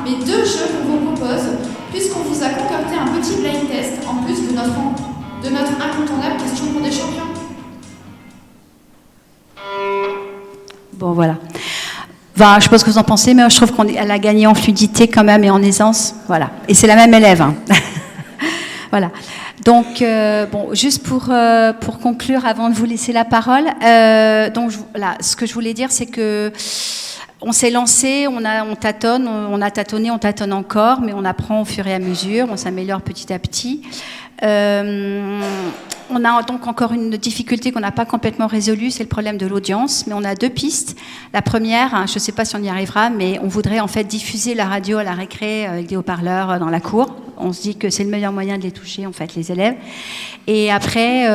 les deux jeux qu'on vous propose, puisqu'on vous a concocté un petit blind test en plus de notre incontournable question pour des champions. Bon, voilà. Enfin, je sais pas ce que vous en pensez, mais je trouve qu'elle a gagné en fluidité quand même et en aisance. Voilà. Et c'est la même élève. Hein. Voilà. Donc, bon, juste pour conclure, avant de vous laisser la parole, voilà, ce que je voulais dire, c'est que on s'est lancé, on tâtonne, on a tâtonné, on tâtonne encore, mais on apprend au fur et à mesure, on s'améliore petit à petit. On a donc encore une difficulté qu'on n'a pas complètement résolue, c'est le problème de l'audience, mais on a deux pistes. La première, je ne sais pas si on y arrivera, mais on voudrait en fait diffuser la radio à la récré avec des haut-parleurs dans la cour. On se dit que c'est le meilleur moyen de les toucher, en fait, les élèves. Et après,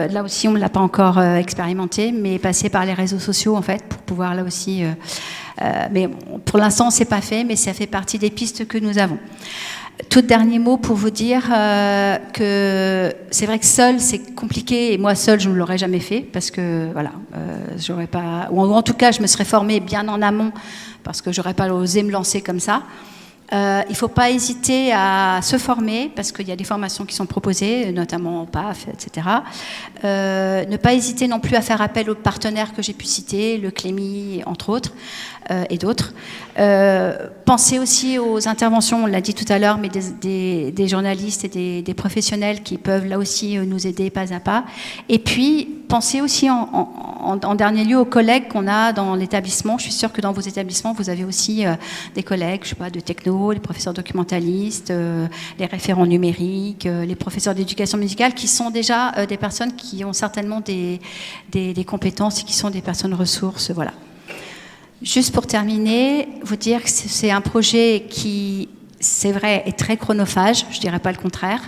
là aussi, on ne l'a pas encore expérimenté, mais passer par les réseaux sociaux, en fait, pour pouvoir là aussi... mais pour l'instant, ce n'est pas fait, mais ça fait partie des pistes que nous avons. Tout dernier mot pour vous dire que c'est vrai que seul c'est compliqué et moi seule je ne l'aurais jamais fait parce que voilà j'aurais pas, ou en tout cas je me serais formée bien en amont parce que j'aurais pas osé me lancer comme ça. Il ne faut pas hésiter à se former parce qu'il y a des formations qui sont proposées, notamment au PAF, etc. Ne pas hésiter non plus à faire appel aux partenaires que j'ai pu citer, le Clémy, entre autres, et d'autres. Pensez aussi aux interventions, on l'a dit tout à l'heure, mais des journalistes et des professionnels qui peuvent là aussi nous aider pas à pas. Et puis, pensez aussi en dernier lieu aux collègues qu'on a dans l'établissement. Je suis sûre que dans vos établissements, vous avez aussi des collègues, je sais pas, de techno, les professeurs documentalistes, les référents numériques, les professeurs d'éducation musicale, qui sont déjà des personnes qui ont certainement des compétences et qui sont des personnes ressources, voilà. Juste pour terminer, vous dire que c'est un projet qui, c'est vrai, est très chronophage, je ne dirais pas le contraire,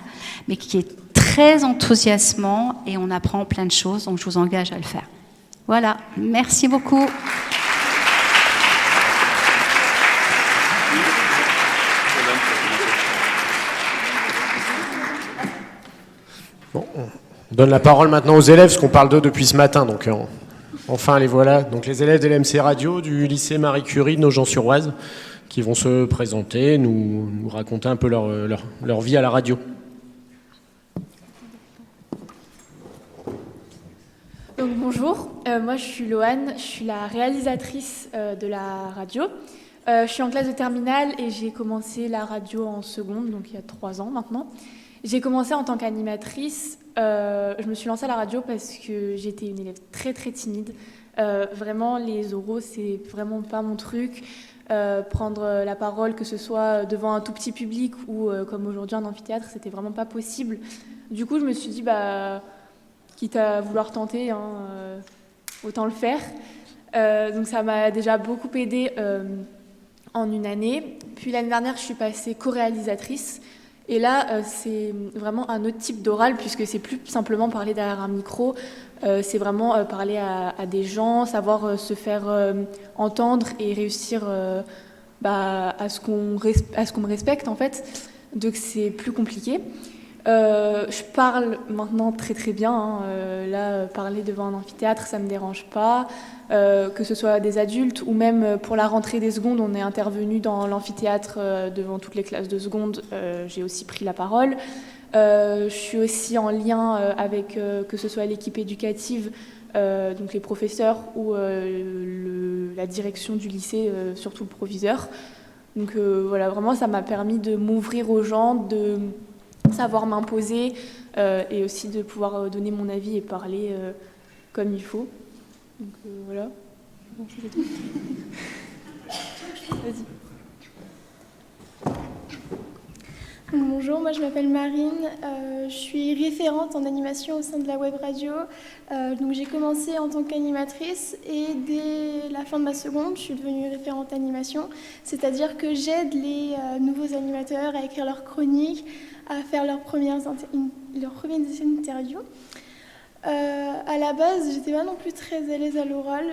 mais qui est très enthousiasmant et on apprend plein de choses, donc je vous engage à le faire. Voilà, merci beaucoup. Bon, on donne la parole maintenant aux élèves, parce qu'on parle d'eux depuis ce matin, donc enfin les voilà. Donc les élèves de l'EMC Radio du lycée Marie Curie de Nogent-sur-Oise qui vont se présenter, nous raconter un peu leur vie à la radio. Donc, bonjour, moi je suis Loane, je suis la réalisatrice de la radio. Je suis en classe de terminale et j'ai commencé la radio en seconde, donc il y a 3 ans maintenant. J'ai commencé en tant qu'animatrice. Je me suis lancée à la radio parce que j'étais une élève très très timide. Vraiment, les oraux, c'est vraiment pas mon truc. Prendre la parole, que ce soit devant un tout petit public ou comme aujourd'hui un amphithéâtre, c'était vraiment pas possible. Du coup, je me suis dit, quitte à vouloir tenter, autant le faire. Donc ça m'a déjà beaucoup aidée en une année. Puis l'année dernière, je suis passée co-réalisatrice. Et là, c'est vraiment un autre type d'oral, puisque c'est plus simplement parler derrière un micro, c'est vraiment parler à des gens, savoir se faire entendre et réussir à ce qu'on me respecte, en fait. Donc c'est plus compliqué. Je parle maintenant très très bien. Là, parler devant un amphithéâtre, ça ne me dérange pas. Que ce soit des adultes ou même pour la rentrée des secondes, on est intervenu dans l'amphithéâtre devant toutes les classes de seconde. J'ai aussi pris la parole. Je suis aussi en lien avec que ce soit l'équipe éducative, donc les professeurs ou la direction du lycée, surtout le proviseur. Donc voilà, vraiment, ça m'a permis de m'ouvrir aux gens, de savoir m'imposer et aussi de pouvoir donner mon avis et parler comme il faut. Donc voilà. Bon, c'est tout. Vas-y. Bonjour, moi je m'appelle Marine, je suis référente en animation au sein de la web radio. Donc j'ai commencé en tant qu'animatrice et dès la fin de ma seconde, je suis devenue référente animation, c'est-à-dire que j'aide les nouveaux animateurs à écrire leurs chroniques, à faire leurs premières interviews. À la base, j'étais pas non plus très à l'aise à l'oral.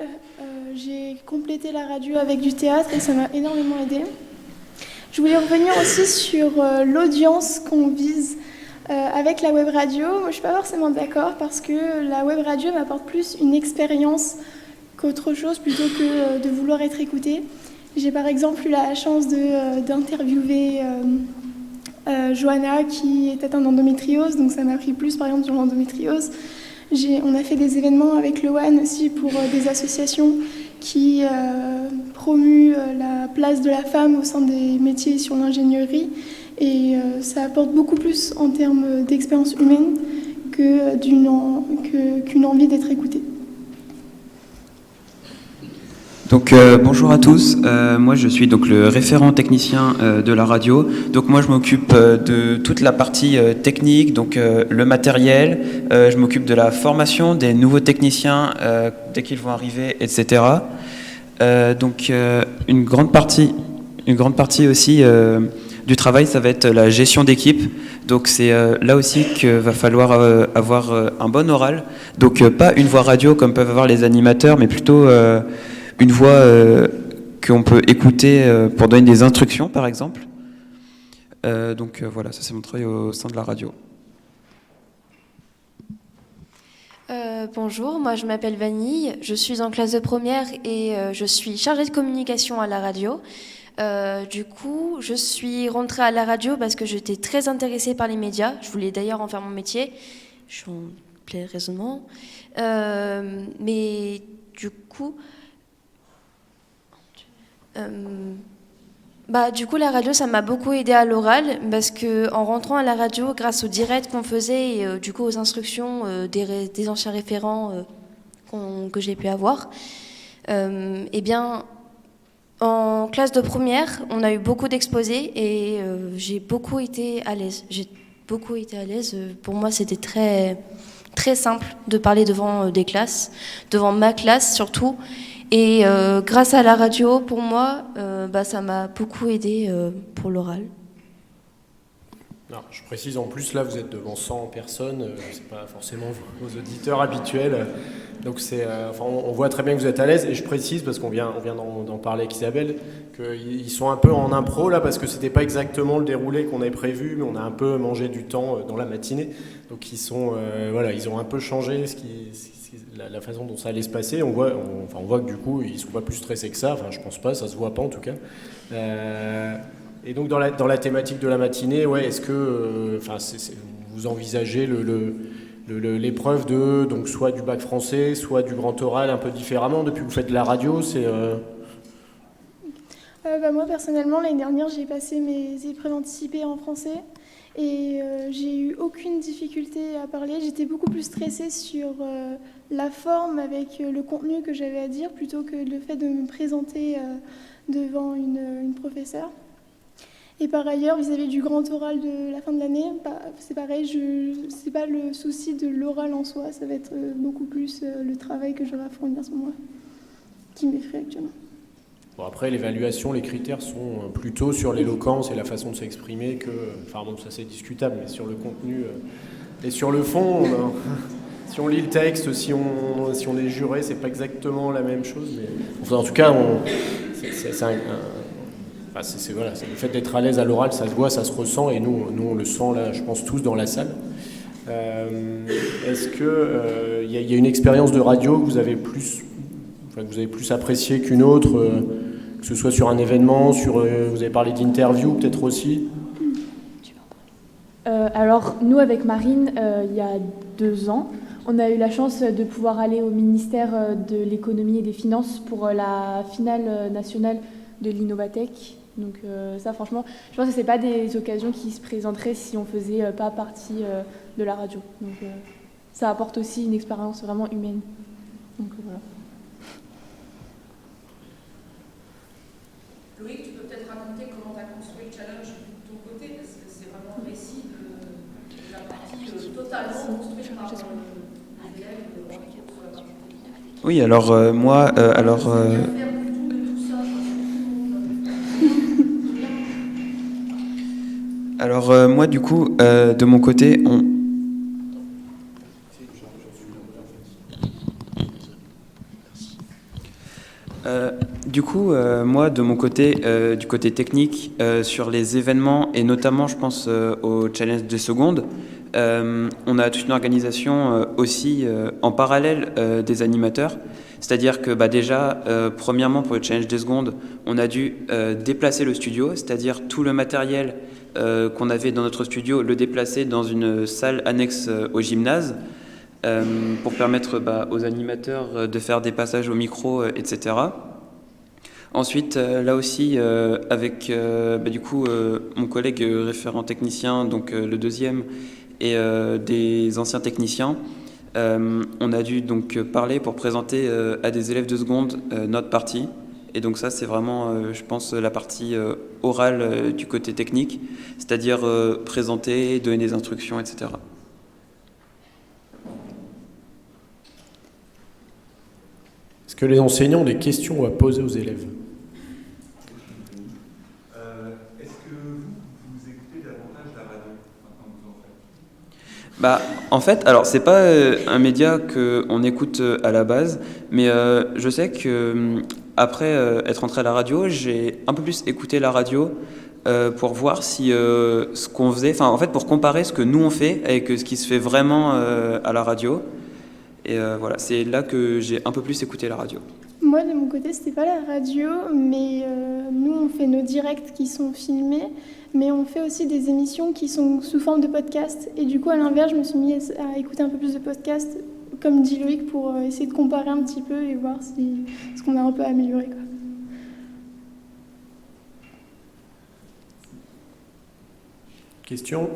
J'ai complété la radio avec du théâtre et ça m'a énormément aidée. Je voulais revenir aussi sur l'audience qu'on vise avec la web radio. Moi, je suis pas forcément d'accord parce que la web radio m'apporte plus une expérience qu'autre chose plutôt que de vouloir être écoutée. J'ai par exemple eu la chance d'interviewer Johanna qui est atteinte d'endométriose, donc ça m'a appris plus par exemple sur l'endométriose. On a fait des événements avec le WAN aussi pour des associations qui promuent la place de la femme au sein des métiers sur l'ingénierie. Et ça apporte beaucoup plus en termes d'expérience humaine qu'une envie d'être écoutée. Donc bonjour à tous, moi je suis donc le référent technicien de la radio. Donc moi je m'occupe de toute la partie technique, donc le matériel, je m'occupe de la formation des nouveaux techniciens dès qu'ils vont arriver, etc. Donc une grande partie aussi du travail, ça va être la gestion d'équipe. Donc c'est là aussi qu'il va falloir avoir un bon oral. Donc pas une voix radio comme peuvent avoir les animateurs, mais plutôt une voix qu'on peut écouter pour donner des instructions, par exemple. Donc voilà, ça c'est mon travail au sein de la radio. Bonjour, moi je m'appelle Vanille, je suis en classe de première et je suis chargée de communication à la radio. Du coup, je suis rentrée à la radio parce que j'étais très intéressée par les médias. Je voulais d'ailleurs en faire mon métier. Je suis en plein raisonnement. Mais du coup... du coup, la radio, ça m'a beaucoup aidée à l'oral parce que en rentrant à la radio, grâce aux directs qu'on faisait et du coup aux instructions des anciens référents que j'ai pu avoir, eh bien, en classe de première, on a eu beaucoup d'exposés et j'ai beaucoup été à l'aise. Pour moi, c'était très, très simple de parler devant des classes, devant ma classe surtout. Et grâce à la radio, pour moi, ça m'a beaucoup aidé pour l'oral. Je précise en plus, là vous êtes devant 100 personnes, c'est pas forcément vos auditeurs habituels, donc on voit très bien que vous êtes à l'aise, et je précise, parce qu'on vient d'en parler avec Isabelle, qu'ils sont un peu en impro là, parce que c'était pas exactement le déroulé qu'on avait prévu, mais on a un peu mangé du temps dans la matinée, donc ils ont un peu changé la façon dont ça allait se passer. On voit que du coup ils sont pas plus stressés que ça, je pense pas, ça se voit pas en tout cas. Et donc dans la thématique de la matinée, est-ce que vous envisagez l'épreuve de donc soit du bac français, soit du grand oral un peu différemment depuis que vous faites de la radio, Moi personnellement, l'année dernière, j'ai passé mes épreuves anticipées en français et j'ai eu aucune difficulté à parler. J'étais beaucoup plus stressée sur la forme avec le contenu que j'avais à dire plutôt que le fait de me présenter devant une professeure. Et par ailleurs, vis-à-vis du grand oral de la fin de l'année, c'est pareil, c'est pas le souci de l'oral en soi, ça va être beaucoup plus le travail que j'aurai à fournir à ce moment-là, qui m'effraie actuellement. Bon, après, l'évaluation, les critères sont plutôt sur l'éloquence et la façon de s'exprimer que... ça c'est discutable, mais sur le contenu et sur le fond, si on lit le texte, si on est juré, c'est pas exactement la même chose, mais... en tout cas, c'est le fait d'être à l'aise à l'oral, ça se voit, ça se ressent, et nous on le sent là, je pense tous dans la salle. Est-ce que y a une expérience de radio que vous avez plus appréciée qu'une autre, que ce soit sur un événement, vous avez parlé d'interview peut-être aussi? Alors nous avec Marine, il y a 2 ans, on a eu la chance de pouvoir aller au ministère de l'économie et des finances pour la finale nationale de l'Innovatech. Donc ça franchement, je pense que c'est pas des occasions qui se présenteraient si on faisait pas partie de la radio. Donc ça apporte aussi une expérience vraiment humaine. Donc voilà. Loïc, tu peux peut-être raconter comment tu as construit le challenge de ton côté, parce que c'est vraiment le récit de la partie totalement construite par les élèves. Oui, alors moi, moi, du coup, de mon côté, moi, de mon côté, du côté technique, sur les événements, et notamment, je pense, au challenge des secondes, on a toute une organisation aussi en parallèle des animateurs. C'est-à-dire que déjà, premièrement, pour le challenge des secondes, on a dû déplacer le studio, c'est-à-dire tout le matériel qu'on avait dans notre studio, le déplacer dans une salle annexe au gymnase pour permettre aux animateurs de faire des passages au micro, etc. Ensuite, là aussi, avec mon collègue référent technicien, donc le deuxième, et des anciens techniciens, on a dû donc parler pour présenter à des élèves de seconde notre partie. Et donc ça, c'est vraiment, je pense, la partie orale du côté technique, c'est-à-dire présenter, donner des instructions, etc. Est-ce que les enseignants ont des questions à poser aux élèves ? Est-ce que vous écoutez davantage la radio quand vous en faites ? En fait, alors c'est pas un média qu'on écoute à la base, mais je sais que après être entré à la radio, j'ai un peu plus écouté la radio pour voir si ce qu'on faisait, en fait pour comparer ce que nous on fait avec ce qui se fait vraiment à la radio. Et voilà, c'est là que j'ai un peu plus écouté la radio. Moi, de mon côté, c'était pas la radio, mais nous, on fait nos directs qui sont filmés, mais on fait aussi des émissions qui sont sous forme de podcast. Et du coup, à l'inverse, je me suis mis à écouter un peu plus de podcasts, comme dit Loïc, pour essayer de comparer un petit peu et voir ce qu'on a un peu amélioré, quoi. Question ?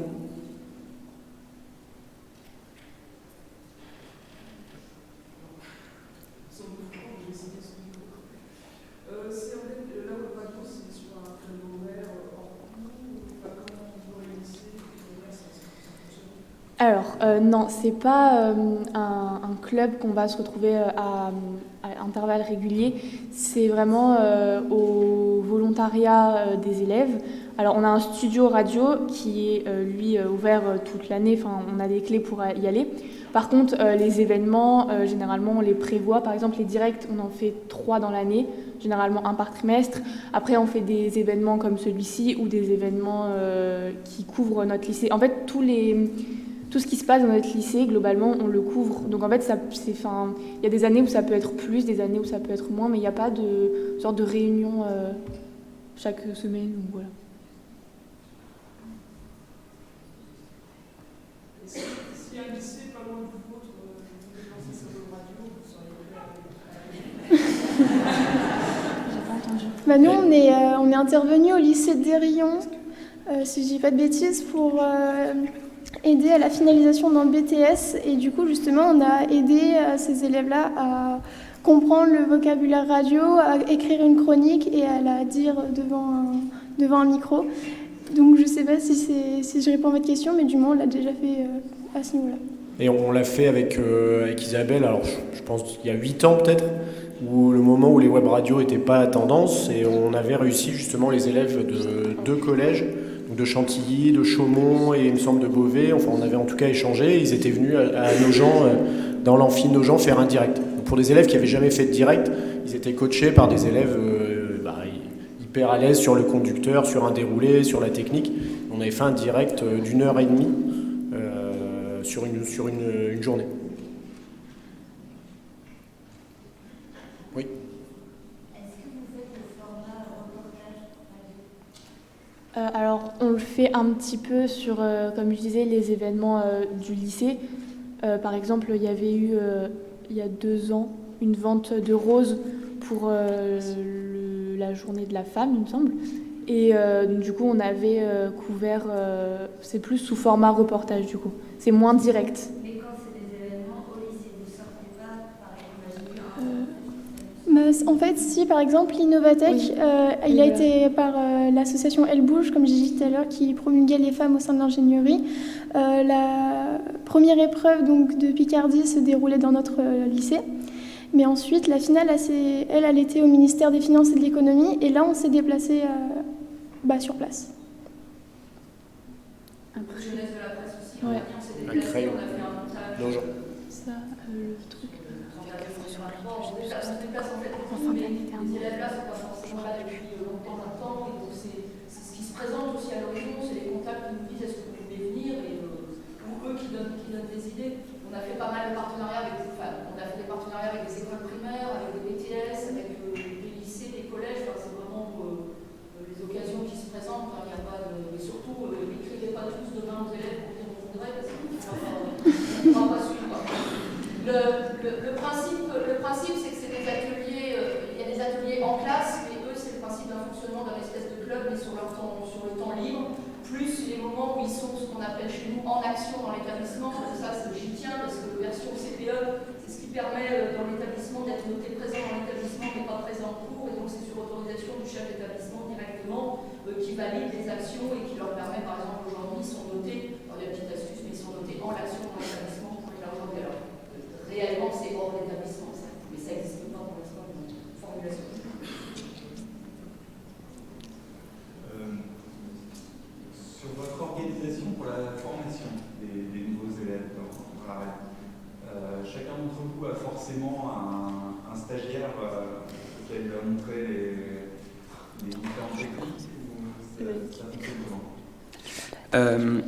Alors, non, c'est pas un club qu'on va se retrouver à intervalles réguliers. C'est vraiment au volontariat des élèves. Alors, on a un studio radio qui est, lui, ouvert toute l'année. Enfin, on a des clés pour y aller. Par contre, les événements, généralement, on les prévoit. Par exemple, les directs, on en fait 3 dans l'année, généralement 1 par trimestre. Après, on fait des événements comme celui-ci ou des événements qui couvrent notre lycée. En fait, tout ce qui se passe dans notre lycée, globalement, on le couvre. Donc en fait, il y a des années où ça peut être plus, des années où ça peut être moins, mais il n'y a pas de sorte de réunion chaque semaine. Donc voilà. Si un lycée pas loin du vôtre voulait lancer sa web radio, vous seriez prêt à Nous, on est intervenu au lycée d'Hérillon, si je dis pas de bêtises, pour aider à la finalisation d'un BTS. Et du coup, justement, on a aidé ces élèves-là à comprendre le vocabulaire radio, à écrire une chronique et à la dire devant un micro. Donc, je ne sais pas si je réponds à votre question, mais du moins, on l'a déjà fait à ce niveau-là. Et on l'a fait avec Isabelle, alors je pense qu'il y a 8 ans peut-être, où le moment où les web radios n'étaient pas à tendance, et on avait réussi justement les élèves de 2 collèges, donc de Chantilly, de Chaumont et il me semble de Beauvais, enfin on avait en tout cas échangé, ils étaient venus à Nogent, dans l'amphi Nogent, faire un direct. Donc pour des élèves qui n'avaient jamais fait de direct, ils étaient coachés par des élèves hyper à l'aise sur le conducteur, sur un déroulé, sur la technique. On avait fait un direct d'1h30 sur une journée. Oui. Est-ce que vous faites le format reportage ? Alors, on le fait un petit peu sur, comme je disais, les événements du lycée. Par exemple, il y avait eu, il y a 2 ans, une vente de roses pour la journée de la femme, il me semble. Et du coup, on avait couvert, c'est plus sous format reportage, du coup. C'est moins direct. Mais quand c'est des événements au lycée, vous ne sortez pas, En fait, si, par exemple, l'Innovatech, Oui. il a été par l'association Elle Bouge, comme j'ai dit tout à l'heure, qui promulguait les femmes au sein de l'ingénierie. La première épreuve donc, de Picardie se déroulait dans notre lycée. Mais ensuite, la finale, elle était au ministère des Finances et de l'Économie. Et là, on s'est déplacé sur place. Après, jeunesse de la presse aussi, Ouais. on s'est déplacé, on a fait un montage. Nogent. Ça, le truc. On se déplace en fait beaucoup, mais les élèves-là ne sont pas forcément là depuis longtemps maintenant. Et donc c'est ce qui se présente aussi à l'horizon, c'est les contacts qui nous disent est-ce que vous pouvez venir, ou eux sur le temps libre, plus les moments où ils sont ce qu'on appelle chez nous en action dans l'établissement. Donc ça, j'y tiens parce que version CPE, c'est ce qui permet dans l'établissement d'être noté présent dans l'établissement mais pas présent en cours. Et donc c'est sur autorisation du chef d'établissement directement qui valide les actions et qui leur permet, par exemple, aujourd'hui, ils sont notés, dans les petites astuces, mais ils sont notés en l'action dans l'établissement pour les aujourd'hui. Alors, réellement, c'est hors l'établissement, mais ça n'existe pas pour l'instant, une formulation. Sur votre organisation pour la formation des nouveaux élèves dans la RAID, chacun d'entre vous a forcément un stagiaire auquel il va montrer les différentes techniques ou ça fonctionne comment?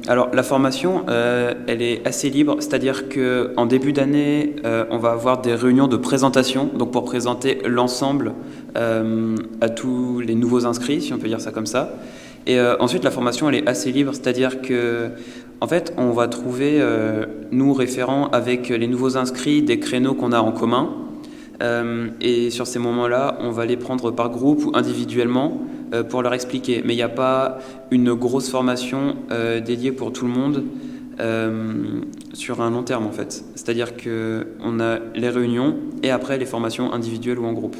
Alors la formation, elle est assez libre, c'est-à-dire qu'en début d'année, on va avoir des réunions de présentation, donc pour présenter l'ensemble à tous les nouveaux inscrits, si on peut dire ça comme ça. Et ensuite, la formation, elle est assez libre, c'est-à-dire que, en fait, on va trouver, nous, référents, avec les nouveaux inscrits, des créneaux qu'on a en commun. Et sur ces moments-là, on va les prendre par groupe ou individuellement pour leur expliquer. Mais il n'y a pas une grosse formation dédiée pour tout le monde sur un long terme, en fait. C'est-à-dire qu'on a les réunions et après les formations individuelles ou en groupe.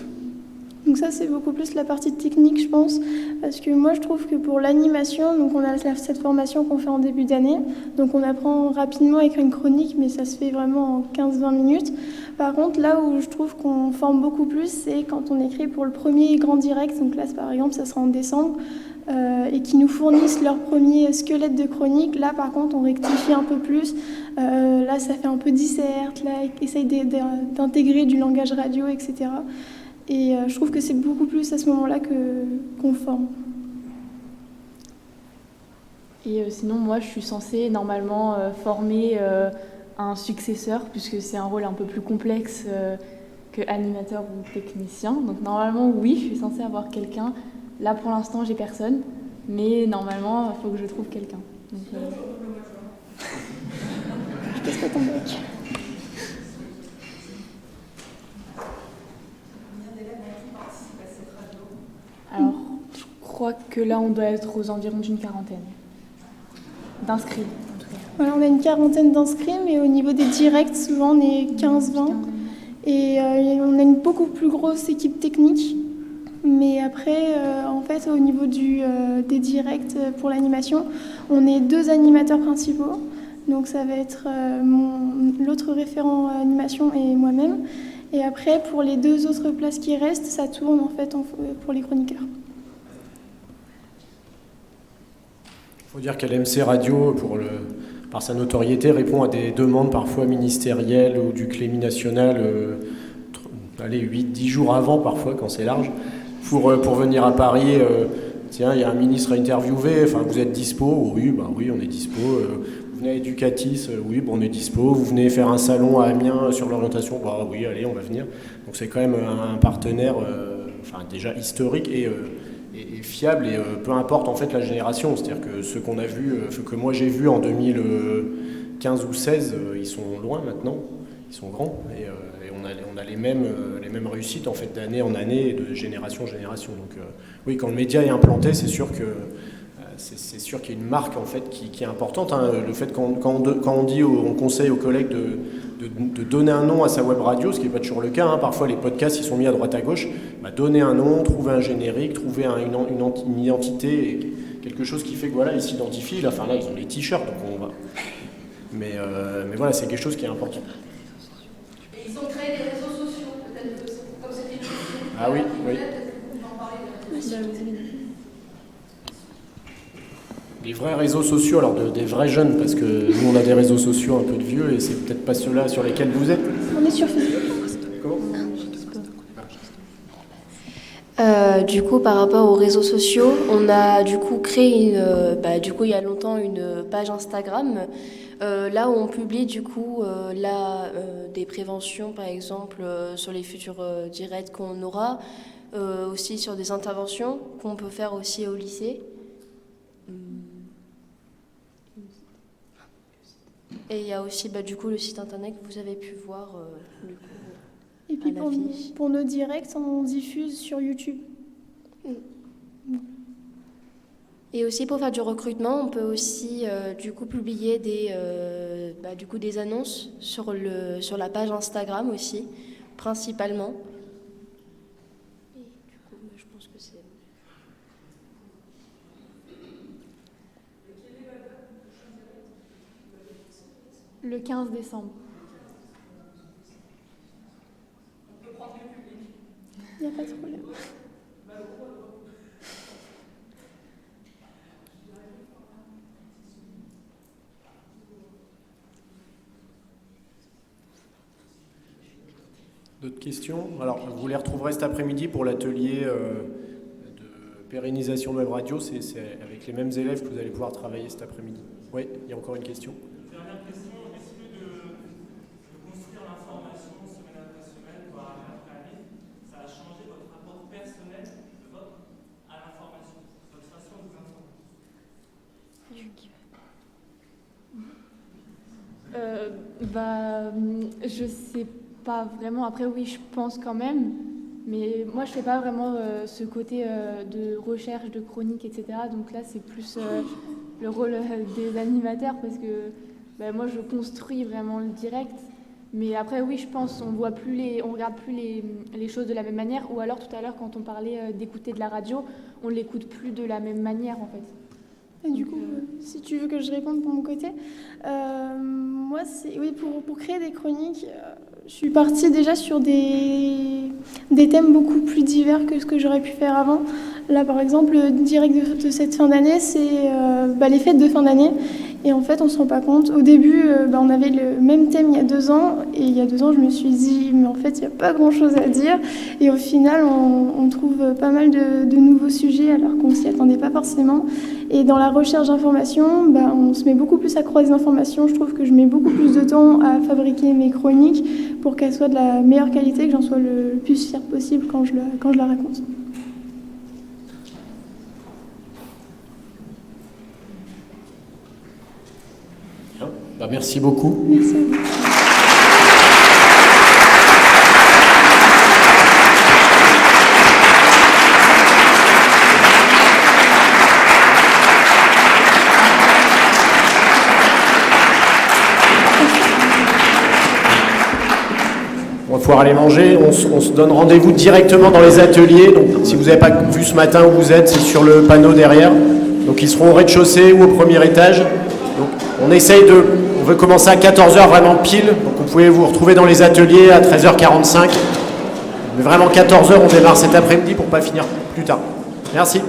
Donc ça, c'est beaucoup plus la partie technique, je pense, parce que moi, je trouve que pour l'animation, donc on a cette formation qu'on fait en début d'année, donc on apprend rapidement à écrire une chronique, mais ça se fait vraiment en 15-20 minutes. Par contre, là où je trouve qu'on forme beaucoup plus, c'est quand on écrit pour le premier grand direct, donc là, par exemple, ça sera en décembre, et qui nous fournissent leur premier squelette de chronique. Là, par contre, on rectifie un peu plus. Là, ça fait un peu disserte, là, essaye d'intégrer du langage radio, etc. Et je trouve que c'est beaucoup plus à ce moment-là qu'on forme. Et sinon, moi, je suis censée normalement former un successeur, puisque c'est un rôle un peu plus complexe que animateur ou technicien. Donc normalement, oui, je suis censée avoir quelqu'un. Là, pour l'instant, j'ai personne, mais normalement, il faut que je trouve quelqu'un. Donc, je teste pas ton bec. Alors, je crois que là, on doit être aux environs d'une quarantaine d'inscrits. Voilà, on a une quarantaine d'inscrits, mais au niveau des directs, souvent, on est 15-20. Et on a une beaucoup plus grosse équipe technique. Mais après, en fait, au niveau des directs pour l'animation, on est 2 animateurs principaux. Donc ça va être l'autre référent animation et moi-même. Et après, pour les 2 autres places qui restent, ça tourne en fait pour les chroniqueurs. Il faut dire qu'LMC Radio, par sa notoriété, répond à des demandes parfois ministérielles ou du Clémy national, 8-10 jours avant parfois, quand c'est large, pour venir à Paris. Tiens, il y a un ministre à interviewer, enfin, vous êtes dispo? Oui, oui, on est dispo. Vous venez à Educatis? Oui, on est dispo. Vous venez faire un salon à Amiens sur l'orientation? Oui, allez, on va venir. Donc c'est quand même un partenaire déjà historique et fiable, et peu importe en fait la génération. C'est-à-dire que ceux qu'on a vus, que moi j'ai vus en 2015 ou 16, ils sont loin maintenant, ils sont grands, et on a les mêmes réussites en fait d'année en année et de génération en génération. Donc oui, quand le média est implanté, c'est sûr qu'il y a une marque en fait qui est importante. Hein. Le fait quand on conseille aux collègues de donner un nom à sa web radio, ce qui n'est pas toujours le cas. Hein. Parfois les podcasts ils sont mis à droite à gauche. Donner un nom, trouver un générique, trouver une identité, quelque chose qui fait que voilà, ils s'identifient. Là, ils ont les t-shirts, donc on va. Mais voilà, c'est quelque chose qui est important. Et ils ont créé des réseaux sociaux, peut-être que comme c'était une question. Ah oui, oui. Les vrais réseaux sociaux, alors des vrais jeunes, parce que nous on a des réseaux sociaux un peu de vieux et c'est peut-être pas ceux-là sur lesquels vous êtes. On est sur Facebook. Comment ? Du coup, par rapport aux réseaux sociaux, on a du coup créé il y a longtemps une page Instagram là où on publie du coup des préventions, par exemple sur les futurs directs qu'on aura, aussi sur des interventions qu'on peut faire aussi au lycée. Et il y a aussi du coup le site internet que vous avez pu voir. Et puis pour nos directs, on diffuse sur YouTube. Et aussi pour faire du recrutement, on peut aussi du coup publier des annonces sur la page Instagram aussi, principalement. Et du coup, je pense que c'est... Le 15 décembre. Il n'y a pas de problème. D'autres questions? Alors, vous les retrouverez cet après-midi pour l'atelier de pérennisation de Web Radio. C'est avec les mêmes élèves que vous allez pouvoir travailler cet après-midi. Oui, il y a encore une question. Dernière question, est-ce que de construire l'information semaine après semaine, voire année après année, ça a changé votre rapport personnel à l'information, votre façon de vous informer? Je sais pas vraiment. Après, oui, je pense quand même. Mais moi, je fais pas vraiment ce côté de recherche, de chronique, etc. Donc là, c'est plus le rôle des animateurs parce que moi, je construis vraiment le direct. Mais après, oui, je pense on regarde plus les choses de la même manière. Ou alors, tout à l'heure, quand on parlait d'écouter de la radio, on l'écoute plus de la même manière, en fait. Et du coup, si tu veux que je réponde pour mon côté, moi, pour créer des chroniques, je suis partie déjà sur des thèmes beaucoup plus divers que ce que j'aurais pu faire avant. Là, par exemple, le direct de cette fin d'année, c'est les fêtes de fin d'année. Et en fait, on ne se rend pas compte. Au début, on avait le même thème il y a 2 ans. Et il y a 2 ans, je me suis dit, mais en fait, il n'y a pas grand-chose à dire. Et au final, on trouve pas mal de nouveaux sujets alors qu'on ne s'y attendait pas forcément. Et dans la recherche d'informations, on se met beaucoup plus à croiser l'information. Je trouve que je mets beaucoup plus de temps à fabriquer mes chroniques pour qu'elles soient de la meilleure qualité, que j'en sois le plus fière possible quand je la raconte. Merci beaucoup. Merci à vous. On va pouvoir aller manger. On se donne rendez-vous directement dans les ateliers. Donc, si vous n'avez pas vu ce matin où vous êtes, c'est sur le panneau derrière. Donc, ils seront au rez-de-chaussée ou au premier étage. Donc, on veut commencer à 14h vraiment pile. Donc, vous pouvez vous retrouver dans les ateliers à 13h45. Mais vraiment 14h, on démarre cet après-midi pour ne pas finir plus tard. Merci.